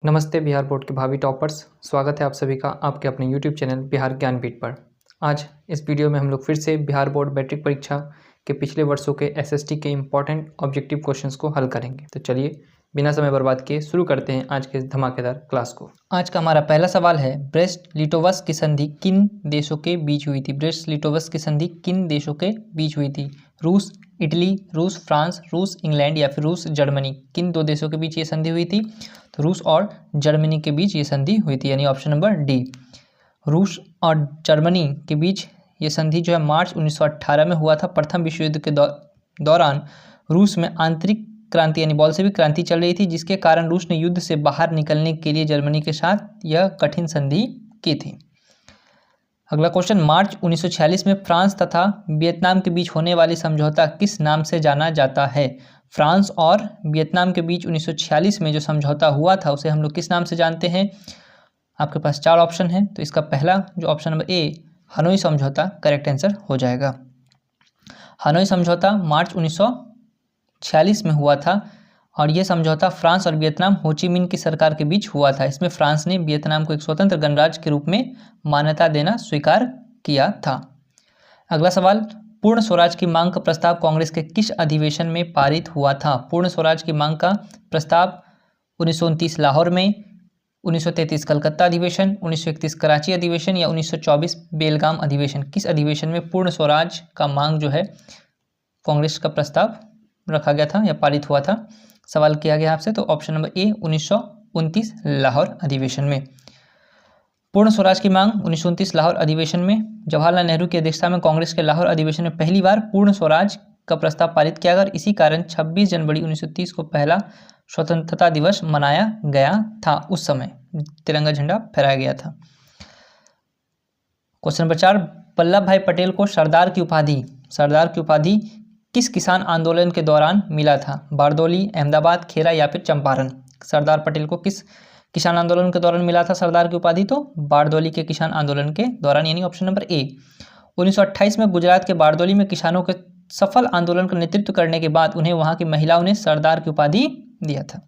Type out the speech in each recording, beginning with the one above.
नमस्ते बिहार बोर्ड के भावी टॉपर्स, स्वागत है आप सभी का आपके अपने यूट्यूब चैनल बिहार ज्ञानपीठ पर। आज इस वीडियो में हम लोग फिर से बिहार बोर्ड मैट्रिक परीक्षा के पिछले वर्षों के एसएसटी के इम्पॉर्टेंट ऑब्जेक्टिव क्वेश्चंस को हल करेंगे। तो चलिए बिना समय बर्बाद किए शुरू करते हैं आज के धमाकेदार क्लास को। आज का हमारा पहला सवाल है, ब्रेस्ट लिटोवस की संधि किन देशों के बीच हुई थी? ब्रेस्ट लिटोवस की संधि किन देशों के बीच हुई थी? रूस, इटली, रूस फ्रांस, रूस इंग्लैंड या फिर रूस जर्मनी? किन दो देशों के बीच ये संधि हुई थी? तो रूस और जर्मनी के बीच ये संधि हुई थी, यानी ऑप्शन नंबर डी। रूस और जर्मनी के बीच ये संधि जो है मार्च 1918 में हुआ था। प्रथम विश्व युद्ध के दौरान रूस में आंतरिक क्रांति यानी बोल्शेविक क्रांति चल रही थी, जिसके कारण रूस ने युद्ध से बाहर निकलने के लिए जर्मनी के साथ यह कठिन संधि की थी। अगला क्वेश्चन, मार्च 1946 में फ्रांस तथा वियतनाम के बीच होने वाली समझौता किस नाम से जाना जाता है? फ्रांस और वियतनाम के बीच 1946 में जो समझौता हुआ था उसे हम लोग किस नाम से जानते हैं? आपके पास चार ऑप्शन हैं, तो इसका पहला जो ऑप्शन नंबर ए हनोई समझौता करेक्ट आंसर हो जाएगा। हनोई समझौता मार्च 1946 में हुआ था और यह समझौता फ्रांस और वियतनाम हो ची मिन्ह की सरकार के बीच हुआ था। इसमें फ्रांस ने वियतनाम को एक स्वतंत्र गणराज्य के रूप में मान्यता देना स्वीकार किया था। अगला सवाल, पूर्ण स्वराज की मांग का प्रस्ताव कांग्रेस के किस अधिवेशन में पारित हुआ था? पूर्ण स्वराज की मांग का प्रस्ताव 1929 लाहौर में, 1933 कलकत्ता अधिवेशन, 1931 कराची अधिवेशन या 1924 बेलगाम अधिवेशन? किस अधिवेशन में पूर्ण स्वराज का मांग जो है कांग्रेस का प्रस्ताव रखा गया था या पारित हुआ था? सवाल किया गया आपसे, तो ऑप्शन नंबर ए 1929 लाहौर अधिवेशन में। पूर्ण स्वराज की मांग 1929 लाहौर अधिवेशन में जवाहरलाल नेहरू की अध्यक्षता में कांग्रेस के लाहौर अधिवेशन में पहली बार पूर्ण स्वराज का प्रस्ताव पारित किया गया और इसी कारण 26 जनवरी 1930 को पहला स्वतंत्रता दिवस मनाया गया था। उस समय तिरंगा झंडा फहराया गया था। क्वेश्चन नंबर 4, वल्लभ भाई पटेल को सरदार की उपाधि किस किसान आंदोलन के दौरान मिला था? बारदौली, अहमदाबाद, खेरा या फिर चंपारण? सरदार पटेल को किस किसान आंदोलन के दौरान मिला था सरदार की उपाधि? तो बारदौली के किसान आंदोलन के दौरान, यानी ऑप्शन नंबर ए। 1928 में गुजरात के बारदौली में किसानों के सफल आंदोलन का नेतृत्व करने के बाद उन्हें वहां की महिलाओं ने सरदार की उपाधि दिया था।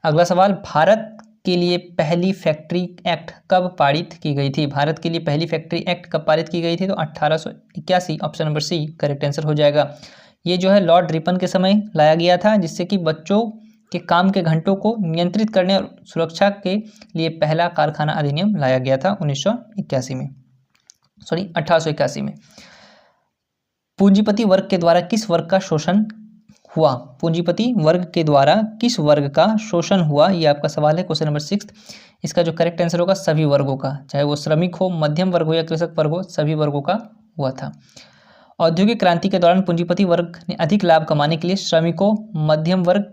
अगला सवाल, भारत के लिए पहली फैक्ट्री एक्ट कब पारित की गई थी? भारत के लिए पहली फैक्ट्री एक्ट कब पारित की गई थी? तो 1881, option number C correct answer हो जाएगा। ये जो है लॉर्ड रिपन के समय लाया गया था, जिससे कि बच्चों के काम के घंटों को नियंत्रित करने और सुरक्षा के लिए पहला कारखाना अधिनियम लाया गया था 1881 में। पूंजीपति वर्ग के द्वारा किस वर्ग का शोषण हुआ? पूंजीपति वर्ग के द्वारा किस वर्ग का शोषण हुआ, ये आपका सवाल है क्वेश्चन नंबर 6। इसका जो करेक्ट आंसर होगा सभी वर्गों का, चाहे वो श्रमिक हो, मध्यम वर्ग हो या कृषक वर्ग हो, सभी वर्गों का हुआ था। औद्योगिक क्रांति के दौरान पूंजीपति वर्ग ने अधिक लाभ कमाने के लिए श्रमिकों, मध्यम वर्ग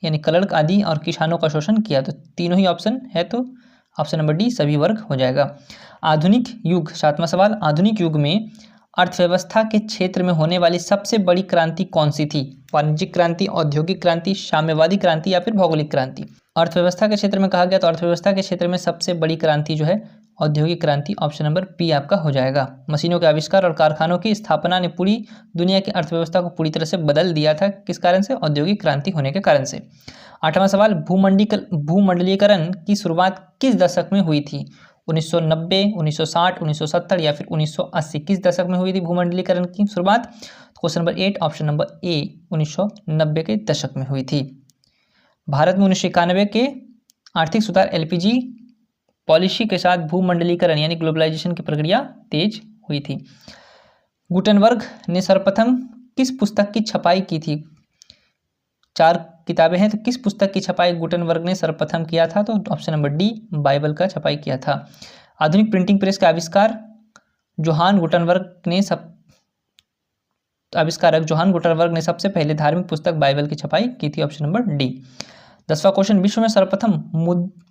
यानी क्लर्क आदि और किसानों का शोषण किया। तो तीनों ही ऑप्शन है, तो ऑप्शन नंबर डी सभी वर्ग हो जाएगा। आधुनिक युग, 7वां सवाल, आधुनिक युग में अर्थव्यवस्था के क्षेत्र में होने वाली सबसे बड़ी क्रांति कौन सी थी? वाणिज्यिक क्रांति, औद्योगिक क्रांति, साम्यवादी क्रांति या फिर भौगोलिक क्रांति? अर्थव्यवस्था के क्षेत्र में कहा गया तो अर्थव्यवस्था के क्षेत्र में सबसे बड़ी क्रांति जो है औद्योगिक क्रांति, ऑप्शन नंबर बी आपका हो जाएगा। मशीनों के आविष्कार और कारखानों की स्थापना ने पूरी दुनिया की अर्थव्यवस्था को पूरी तरह से बदल दिया था। किस कारण से? औद्योगिक क्रांति होने के कारण से। 8वां सवाल, भूमंडलीकरण की शुरुआत किस दशक में हुई थी? 1990, 1960, 1970 या फिर 1980? किस दशक में हुई थी भूमंडलीकरण की शुरुआत? Question number 8, option number A 1990 के दशक में हुई थी। भारत में 1991 के आर्थिक सुधार एलपीजी पॉलिसी के साथ भूमंडलीकरण यानी ग्लोबलाइजेशन की प्रक्रिया तेज हुई थी। गुटेनबर्ग ने सर्वप्रथम किस पुस्तक की छपाई की थी? 4 किताबें हैं, तो किस पुस्तक की छपाई गुटेनबर्ग ने सर्वप्रथम किया था? तो ऑप्शन नंबर डी बाइबल का छपाई किया था। आधुनिक प्रिंटिंग प्रेस का आविष्कारक जोहान गुटेनबर्ग ने सबसे पहले धार्मिक पुस्तक बाइबल की छपाई की थी, ऑप्शन नंबर डी। 10वां क्वेश्चन, विश्व में सर्वप्रथम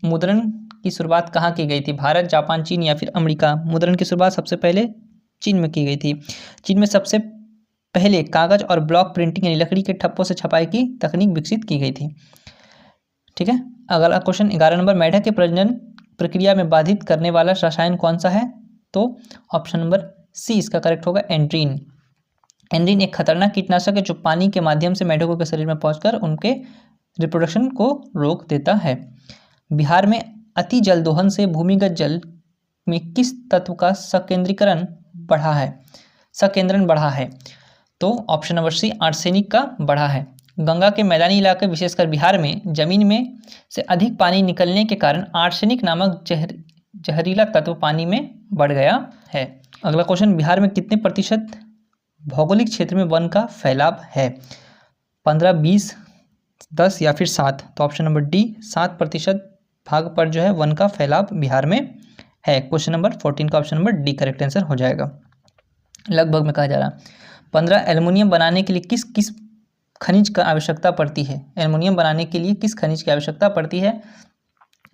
मुद्रण की शुरुआत कहाँ की गई थी? भारत, जापान, चीन या फिर अमेरिका? मुद्रण की शुरुआत सबसे पहले चीन में की गई थी। चीन में सबसे पहले कागज और ब्लॉक प्रिंटिंग यानी लकड़ी के ठप्पों से छपाई की तकनीक विकसित की गई थी। ठीक है, अगला क्वेश्चन 11 नंबर, मेंढक के प्रजनन प्रक्रिया में बाधित करने वाला रसायन कौन सा है? तो ऑप्शन नंबर सी इसका करेक्ट होगा, एंड्रीन। एंड्रीन एक खतरनाक कीटनाशक है जो पानी के माध्यम से मेंढकों के शरीर में पहुंचकर उनके रिप्रोडक्शन को रोक देता है। बिहार में अति जल दोहन से भूमिगत जल में किस तत्व का संकेंद्रीकरण बढ़ा है? तो ऑप्शन नंबर सी, आर्सेनिक का बढ़ा है। गंगा के मैदानी इलाके विशेषकर बिहार में जमीन में से अधिक पानी निकलने के कारण आर्सेनिक नामक जहरीला तत्व पानी में बढ़ गया है। अगला क्वेश्चन, बिहार में कितने प्रतिशत भौगोलिक क्षेत्र में वन का फैलाव है? 15, 20, 10 या फिर 7? तो ऑप्शन नंबर डी, 7% भाग पर जो है वन का फैलाव बिहार में है। क्वेश्चन नंबर 14 का option number D correct answer हो जाएगा। लगभग में कहा जा रहा 15, एल्युमिनियम बनाने के लिए किस किस खनिज का आवश्यकता पड़ती है? एल्युमिनियम बनाने के लिए किस खनिज की आवश्यकता पड़ती है?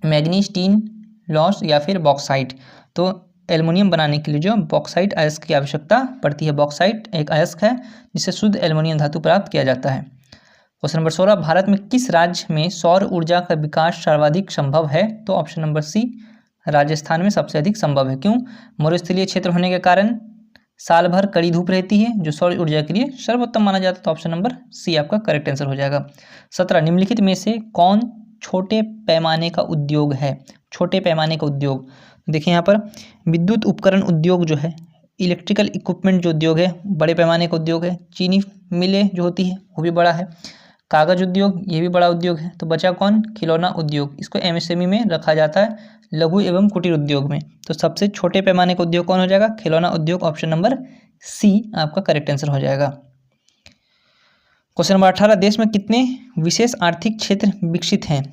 मैग्नीज, टीन, लॉस या फिर बॉक्साइट? तो एल्युमिनियम बनाने के लिए जो बॉक्साइट अयस्क की आवश्यकता पड़ती है। बॉक्साइट एक अयस्क है जिससे शुद्ध एल्युमिनियम धातु प्राप्त किया जाता है। क्वेश्चन नंबर 16, भारत में किस राज्य में सौर ऊर्जा का विकास सर्वाधिक संभव है? तो ऑप्शन नंबर सी, राजस्थान में सबसे अधिक संभव है। क्यों? मरुस्थलीय क्षेत्र होने के कारण साल भर कड़ी धूप रहती है, जो सौर ऊर्जा के लिए सर्वोत्तम माना जाता है। तो ऑप्शन नंबर सी आपका करेक्ट आंसर हो जाएगा। 17, निम्नलिखित में से कौन छोटे पैमाने का उद्योग है? छोटे पैमाने का उद्योग, देखिए यहाँ पर विद्युत उपकरण उद्योग जो है, इलेक्ट्रिकल इक्विपमेंट जो उद्योग है बड़े पैमाने का उद्योग है। चीनी मिलें जो होती है वो भी बड़ा है। कागज उद्योग, ये भी बड़ा उद्योग है। तो बचा कौन? खिलौना उद्योग। इसको एमएसएमई में रखा जाता है, लघु एवं कुटीर उद्योग में। तो सबसे छोटे पैमाने का उद्योग कौन हो जाएगा? खिलौना उद्योग। ऑप्शन नंबर सी आपका करेक्ट आंसर हो जाएगा। क्वेश्चन नंबर 18, देश में कितने विशेष आर्थिक क्षेत्र विकसित हैं?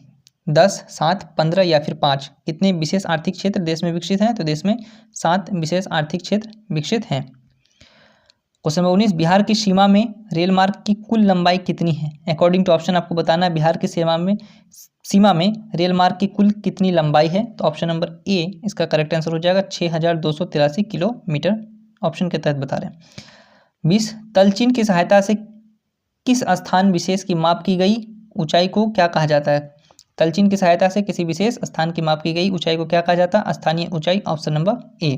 10, 7, 15 या फिर 5? कितने विशेष आर्थिक क्षेत्र देश में विकसित हैं? तो देश में 7 विशेष आर्थिक क्षेत्र विकसित हैं। क्वेश्चन नंबर 19, बिहार की सीमा में रेल मार्ग की कुल लंबाई कितनी है? अकॉर्डिंग टू ऑप्शन आपको बताना है बिहार की सीमा में रेल मार्ग की कुल कितनी लंबाई है? तो ऑप्शन नंबर ए इसका करेक्ट आंसर हो जाएगा, 6283 किलोमीटर। ऑप्शन के तहत बता रहे हैं। 20, तलचिन की सहायता से किस स्थान विशेष की माप की गई ऊंचाई को क्या कहा जाता है? तलचिन की सहायता से किसी विशेष स्थान की माप की गई ऊंचाई को क्या कहा जाता है? स्थानीय ऊंचाई। Option number A.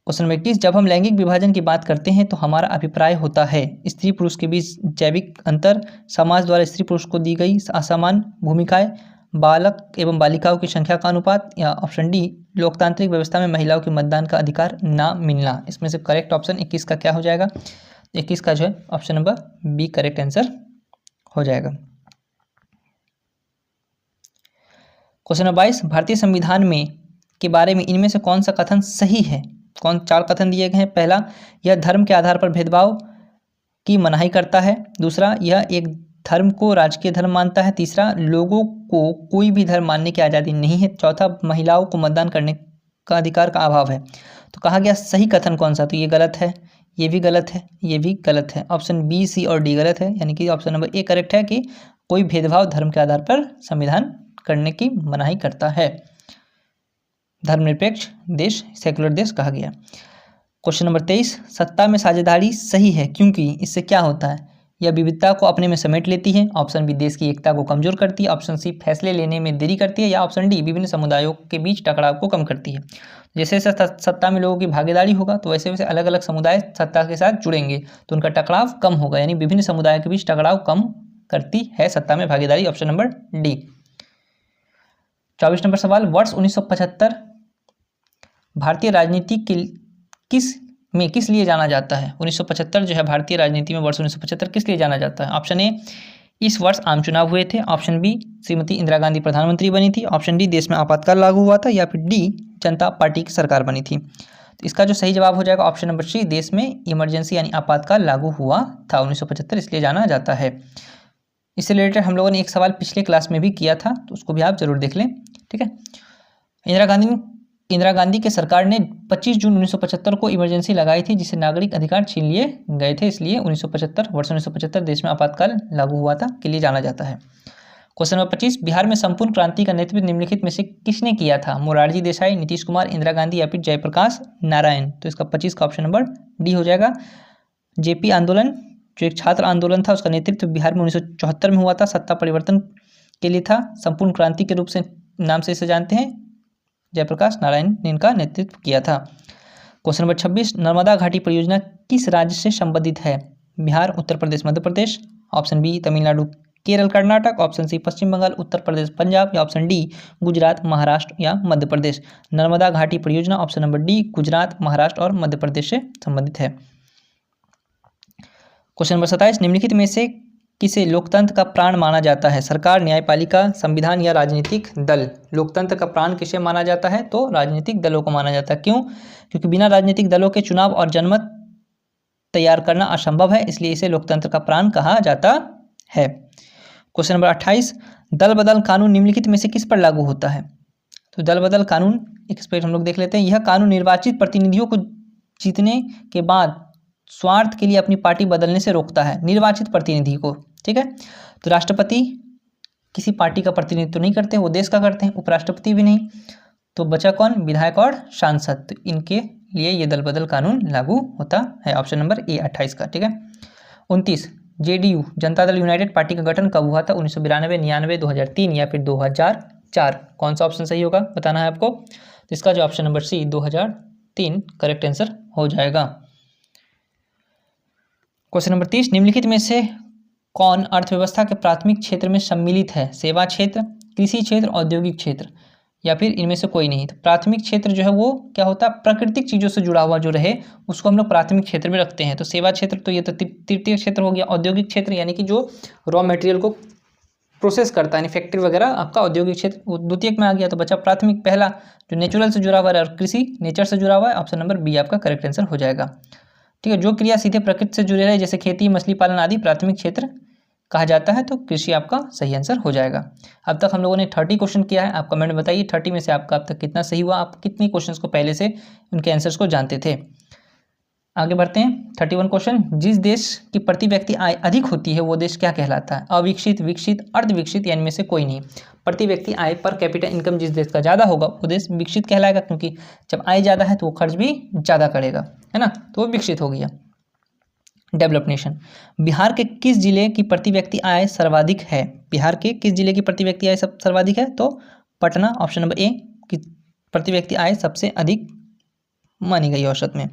Question number 21, जब हम लैंगिक विभाजन की बात करते हैं तो हमारा अभिप्राय होता है स्त्री पुरुष के बीच जैविक अंतर, समाज द्वारा स्त्री पुरुष को दी गई असमान भूमिकाएं, बालक एवं बालिकाओं की संख्या का अनुपात, या ऑप्शन डी, लोकतांत्रिक व्यवस्था में महिलाओं के मतदान का अधिकार ना मिलना। इसमें से करेक्ट ऑप्शन 21 का क्या हो जाएगा? 21 का जो है option number B correct answer हो जाएगा। क्वेश्चन नंबर 22, भारतीय संविधान में के बारे में इनमें से कौन सा कथन सही है? 4 कथन दिए गए हैं। पहला, यह धर्म के आधार पर भेदभाव की मनाही करता है। दूसरा, यह एक धर्म को राजकीय धर्म मानता है। तीसरा, लोगों को कोई भी धर्म मानने की आज़ादी नहीं है। चौथा, महिलाओं को मतदान करने का अधिकार का अभाव है। तो कहा गया सही कथन कौन सा? तो ये गलत है, ये भी गलत है, ये भी गलत है। ऑप्शन बी, सी और डी गलत है, यानी कि ऑप्शन नंबर ए करेक्ट है कि कोई भेदभाव धर्म के आधार पर संविधान करने की मनाही करता है। धर्मनिरपेक्ष देश, सेकुलर देश कहा गया। क्वेश्चन नंबर 23, सत्ता में साझेदारी सही है क्योंकि इससे क्या होता है? यह विविधता को अपने में समेट लेती है। ऑप्शन बी, देश की एकता को कमजोर करती है। ऑप्शन सी, फैसले लेने में देरी करती है। या ऑप्शन डी, विभिन्न समुदायों के बीच टकराव को कम करती है। जैसे जैसे सत्ता में लोगों की भागीदारी होगा तो वैसे वैसे अलग अलग समुदाय सत्ता के साथ जुड़ेंगे तो उनका टकराव कम होगा, यानी विभिन्न समुदायों के बीच टकराव कम करती है सत्ता में भागीदारी। Option number D. 24 नंबर सवाल, वर्ष 1975 भारतीय राजनीति के किस लिए जाना जाता है? 1975 जो है भारतीय राजनीति में वर्ष 1975 किस लिए जाना जाता है? ऑप्शन ए, इस वर्ष आम चुनाव हुए थे। ऑप्शन बी, श्रीमती इंदिरा गांधी प्रधानमंत्री बनी थी। ऑप्शन डी, देश में आपातकाल लागू हुआ था। या फिर डी, जनता पार्टी की सरकार बनी थी। तो इसका जो सही जवाब हो जाएगा ऑप्शन नंबर सी, देश में इमरजेंसी यानी आपातकाल लागू हुआ था 1975, इसलिए जाना जाता है। इससे रिलेटेड हम लोगों ने एक सवाल पिछले क्लास में भी किया था, तो उसको भी आप जरूर देख लें, ठीक है। इंदिरा गांधी के सरकार ने 25 जून 1975 को इमरजेंसी लगाई थी, जिससे नागरिक अधिकार छीन लिए गए थे, इसलिए 1975 देश में आपातकाल लागू हुआ था के लिए जाना जाता है। क्वेश्चन नंबर 25, बिहार में संपूर्ण क्रांति का नेतृत्व निम्नलिखित में से किसने किया था? मोरारजी देसाई, नीतीश कुमार, इंदिरा गांधी या फिर जयप्रकाश नारायण? तो इसका 25 का ऑप्शन नंबर डी हो जाएगा। जेपी आंदोलन जो एक छात्र आंदोलन था, उसका नेतृत्व बिहार में 1974 में हुआ था, सत्ता परिवर्तन के लिए था। संपूर्ण क्रांति के रूप से नाम से इसे जानते हैं। जयप्रकाश नारायण ने इनका नेतृत्व किया था। क्वेश्चन नंबर 26, नर्मदा घाटी परियोजना किस राज्य से संबंधित है? Bihar, Uttar Pradesh, Madhya Pradesh? Option B, Tamil Nadu Kerala Karnataka, option C Paschim Bangal, Uttar Pradesh Punjab, या ऑप्शन डी गुजरात महाराष्ट्र या मध्य प्रदेश। नर्मदा घाटी परियोजना option number D Gujarat Maharashtra और मध्य प्रदेश से संबंधित है। क्वेश्चन नंबर 27, निम्नलिखित में से किसे लोकतंत्र का प्राण माना जाता है? सरकार, न्यायपालिका, संविधान या राजनीतिक दल? लोकतंत्र का प्राण किसे माना जाता है? तो राजनीतिक दलों को माना जाता है। क्यों? क्योंकि बिना राजनीतिक दलों के चुनाव और जनमत तैयार करना असंभव है, इसलिए इसे लोकतंत्र का प्राण कहा जाता है। क्वेश्चन नंबर 28, दल बदल कानून निम्नलिखित में से किस पर लागू होता है? तो दल बदल कानून एक इस पर हम लोग देख लेते हैं। यह कानून निर्वाचित प्रतिनिधियों को जीतने के बाद स्वार्थ के लिए अपनी पार्टी बदलने से रोकता है, निर्वाचित प्रतिनिधि को। ठीक है, तो राष्ट्रपति किसी पार्टी का प्रतिनिधित्व नहीं करते, वो देश का करते हैं, उपराष्ट्रपति भी नहीं, तो बचा कौन? विधायक और सांसद। तो इनके लिए ये दल बदल कानून लागू होता है। ऑप्शन नंबर ए 28 का। ठीक है, 29, JDU Janata Dal United party का गठन कब हुआ था? 1992, 99, 2003 या फिर 2004? कौन सा ऑप्शन सही होगा बताना है आपको। तो इसका जो option number C 2003 correct answer हो जाएगा। क्वेश्चन नंबर 30, निम्नलिखित में से कौन अर्थव्यवस्था के प्राथमिक क्षेत्र में सम्मिलित है? सेवा क्षेत्र, कृषि क्षेत्र, औद्योगिक क्षेत्र, या फिर इनमें से कोई नहीं? तो प्राथमिक क्षेत्र जो है वो क्या होता है? प्राकृतिक चीज़ों से जुड़ा हुआ जो रहे उसको हम लोग प्राथमिक क्षेत्र में रखते हैं। तो सेवा क्षेत्र तो ये तो तृतीय क्षेत्र हो गया। औद्योगिक क्षेत्र यानी कि जो रॉ मटेरियल को प्रोसेस करता है, फैक्ट्री वगैरह, आपका औद्योगिक क्षेत्र वो द्वितीयक में आ गया। तो बचा प्राथमिक पहला जो नेचुरल से जुड़ा हुआ है और कृषि नेचर से जुड़ा हुआ है। ऑप्शन नंबर बी आपका करेक्ट आंसर हो जाएगा। ठीक है, जो क्रिया सीधे प्रकृति से जुड़े रहे जैसे खेती, मछली पालन आदि प्राथमिक क्षेत्र कहा जाता है, तो कृषि आपका सही आंसर हो जाएगा। अब तक हम लोगों ने 30 क्वेश्चन किया है। आप कमेंट में बताइए 30 में से आपका अब तक कितना सही हुआ, आप कितनी क्वेश्चंस को पहले से उनके आंसर्स को जानते थे। आगे बढ़ते हैं। 31 क्वेश्चन, जिस देश की प्रति व्यक्ति आय अधिक होती है वो देश क्या कहलाता है? अविकसित, विकसित, अर्धविकसित या इनमें से कोई नहीं? प्रति व्यक्ति आय पर कैपिटल इनकम जिस देश का ज़्यादा होगा वो देश विकसित कहलाएगा, क्योंकि जब आय ज़्यादा है तो वो खर्च भी ज़्यादा करेगा, है ना, तो वो विकसित हो गया, डेवलप नेशन। बिहार के किस जिले की प्रति व्यक्ति आय सर्वाधिक है? बिहार के किस जिले की प्रति व्यक्ति आय सर्वाधिक है? तो पटना, ऑप्शन नंबर ए की प्रति व्यक्ति आय सबसे अधिक मानी गई औसत में।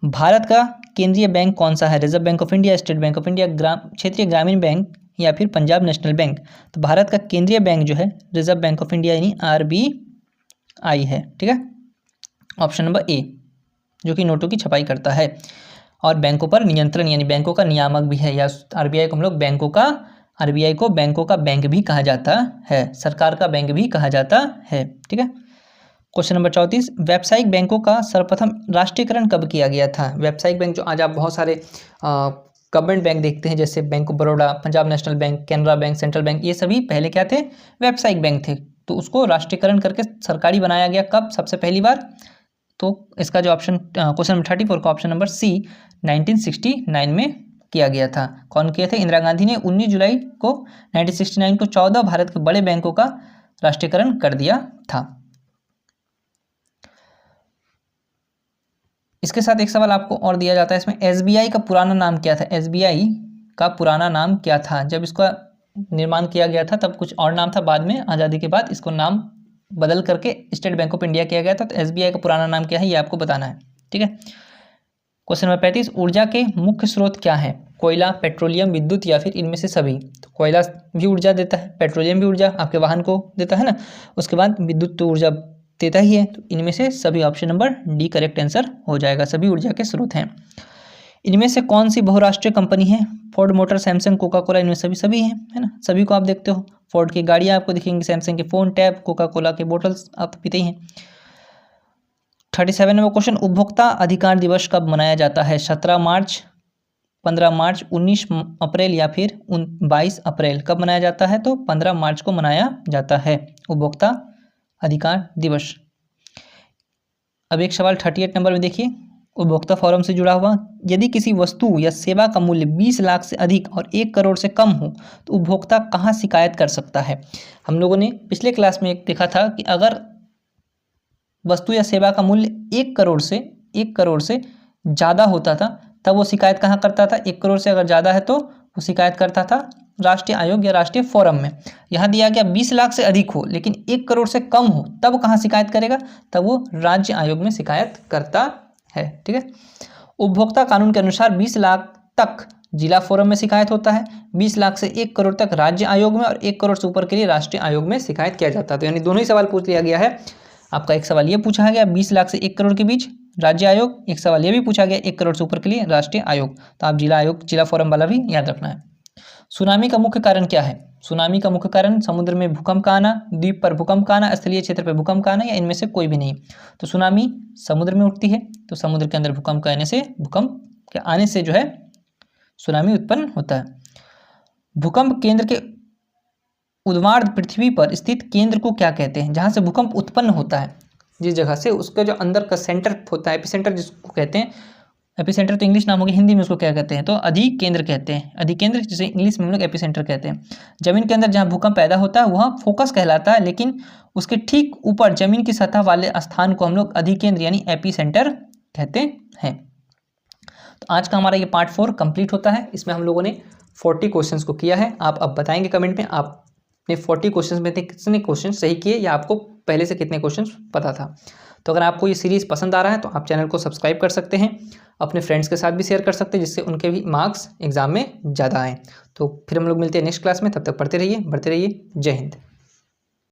भारत का केंद्रीय बैंक कौन सा है? Reserve bank of India, state bank of India, क्षेत्रीय ग्रामीण बैंक या फिर पंजाब नेशनल बैंक? तो भारत का केंद्रीय बैंक जो है रिजर्व बैंक ऑफ इंडिया यानी RBI है। ठीक है, ऑप्शन नंबर ए, जो कि नोटों की छपाई करता है और बैंकों पर नियंत्रण यानी बैंकों का नियामक भी है, या RBI को हम लोग RBI को बैंकों का बैंक भी कहा जाता है, सरकार का बैंक भी कहा जाता है। ठीक है, क्वेश्चन नंबर 34, व्यावसायिक बैंकों का सर्वप्रथम राष्ट्रीयकरण कब किया गया था? व्यावसायिक बैंक जो आज आप बहुत सारे गवर्नमेंट बैंक देखते हैं, जैसे bank of Baroda, Punjab national bank, Canara bank, central bank, ये सभी पहले क्या थे? व्यावसायिक बैंक थे। तो उसको राष्ट्रीयकरण करके सरकारी बनाया गया कब सबसे पहली बार? तो इसका जो ऑप्शन क्वेश्चन नंबर 34 का ऑप्शन नंबर सी 1969 में किया गया था। कौन किए थे? इंदिरा गांधी ने 19 जुलाई को 1969 को 14 भारत के बड़े बैंकों का राष्ट्रीयकरण कर दिया था। इसके साथ एक सवाल आपको और दिया जाता है इसमें, SBI का पुराना नाम क्या था? SBI का पुराना नाम क्या था? जब इसका निर्माण किया गया था तब कुछ और नाम था, बाद में आज़ादी के बाद इसको नाम बदल करके स्टेट बैंक ऑफ इंडिया किया गया था। तो SBI का पुराना नाम क्या है ये आपको बताना है। ठीक है, क्वेश्चन नंबर 35, ऊर्जा के मुख्य स्रोत क्या है? कोयला, पेट्रोलियम, विद्युत या फिर इनमें से सभी? तो कोयला भी ऊर्जा देता है, पेट्रोलियम भी ऊर्जा आपके वाहन को देता है ना, उसके बाद विद्युत तो ऊर्जा देता ही है। तो इनमें से सभी, option number D correct answer हो जाएगा, सभी ऊर्जा के स्रोत हैं। इनमें से कौन सी बहुराष्ट्रीय कंपनी है? Ford motor, Samsung, Coca Cola, इनमें सभी हैं, है ना, सभी को आप देखते हो। फोर्ड की गाड़ियाँ आपको दिखेंगी, सैमसंग के फ़ोन, टैब, कोका कोला के बोटल्स आप पीते ही हैं। 37 नंबर क्वेश्चन, उपभोक्ता अधिकार दिवस कब मनाया जाता है? 17 मार्च, 15 मार्च, 19 अप्रैल या फिर 22 अप्रैल? कब मनाया जाता है? तो 15 मार्च को मनाया जाता है उपभोक्ता अधिकार दिवस। अब एक सवाल 38 नंबर में देखिए, उपभोक्ता फोरम से जुड़ा हुआ, यदि किसी वस्तु या सेवा का मूल्य 20 लाख से अधिक और 1 करोड़ से कम हो तो उपभोक्ता कहाँ शिकायत कर सकता है? हम लोगों ने पिछले क्लास में एक देखा था कि अगर वस्तु या सेवा का मूल्य 1 करोड़ से ज़्यादा होता था तब वो शिकायत कहाँ करता था? 1 करोड़ से अगर ज़्यादा है तो वो शिकायत करता था राष्ट्रीय आयोग या राष्ट्रीय फोरम में। यहाँ दिया गया 20 लाख से अधिक हो लेकिन 1 करोड़ से कम हो, तब कहाँ शिकायत करेगा? तब वो राज्य आयोग में शिकायत करता है। ठीक है, उपभोक्ता कानून के अनुसार 20 लाख तक जिला फोरम में शिकायत होता है। 20 लाख से 1 करोड़ तक राज्य आयोग में और 1 करोड़ से ऊपर के लिए राष्ट्रीय आयोग में शिकायत किया जाता है। तो यानी दोनों ही सवाल पूछ लिया गया है। आपका एक सवाल ये पूछा गया 20 लाख से 1 करोड़ के बीच राज्य आयोग, एक सवाल ये भी पूछा गया 1 करोड़ से ऊपर के लिए राष्ट्रीय आयोग। तो आप जिला आयोग, जिला फोरम वाला भी याद रखना है। सुनामी का मुख्य कारण क्या है? सुनामी का मुख्य कारण समुद्र में भूकंप का आना, द्वीप पर भूकंप का आना, स्थलीय क्षेत्र पर भूकंप का आना, या इनमें से कोई भी नहीं। तो सुनामी समुद्र में उठती है, तो समुद्र के अंदर भूकंप के आने से जो है सुनामी उत्पन्न होता है। भूकंप केंद्र के उद्वार्ध पृथ्वी पर स्थित केंद्र को क्या कहते हैं? जहां से भूकंप उत्पन्न होता है, जिस जगह से, उसका जो अंदर का सेंटर होता है, एपिसेंटर जिसको कहते हैं। एपिसेंटर तो इंग्लिश नाम होगी, हिंदी में उसको क्या कहते हैं? तो अधिकेंद्र कहते हैं। अधिकेंद्र जिसे इंग्लिश में हम लोग एपिसेंटर कहते हैं। जमीन के अंदर जहाँ भूकंप पैदा होता है वह फोकस कहलाता है, लेकिन उसके ठीक ऊपर जमीन की सतह वाले स्थान को हम लोग अधिकेंद्र यानी एपिसेंटर कहते हैं। तो आज का हमारा ये पार्ट 4 कंप्लीट होता है। इसमें हम लोगों ने 40 क्वेश्चंस को किया है। आप अब बताएंगे कमेंट में आपने 40 क्वेश्चंस में से कितने क्वेश्चन सही किए, या आपको पहले से कितने क्वेश्चंस पता था। तो अगर आपको ये सीरीज़ पसंद आ रहा है तो आप चैनल को सब्सक्राइब कर सकते हैं, अपने फ्रेंड्स के साथ भी शेयर कर सकते हैं, जिससे उनके भी मार्क्स एग्जाम में ज़्यादा आएँ। तो फिर हम लोग मिलते हैं नेक्स्ट क्लास में। तब तक पढ़ते रहिए, बढ़ते रहिए। जय हिंद।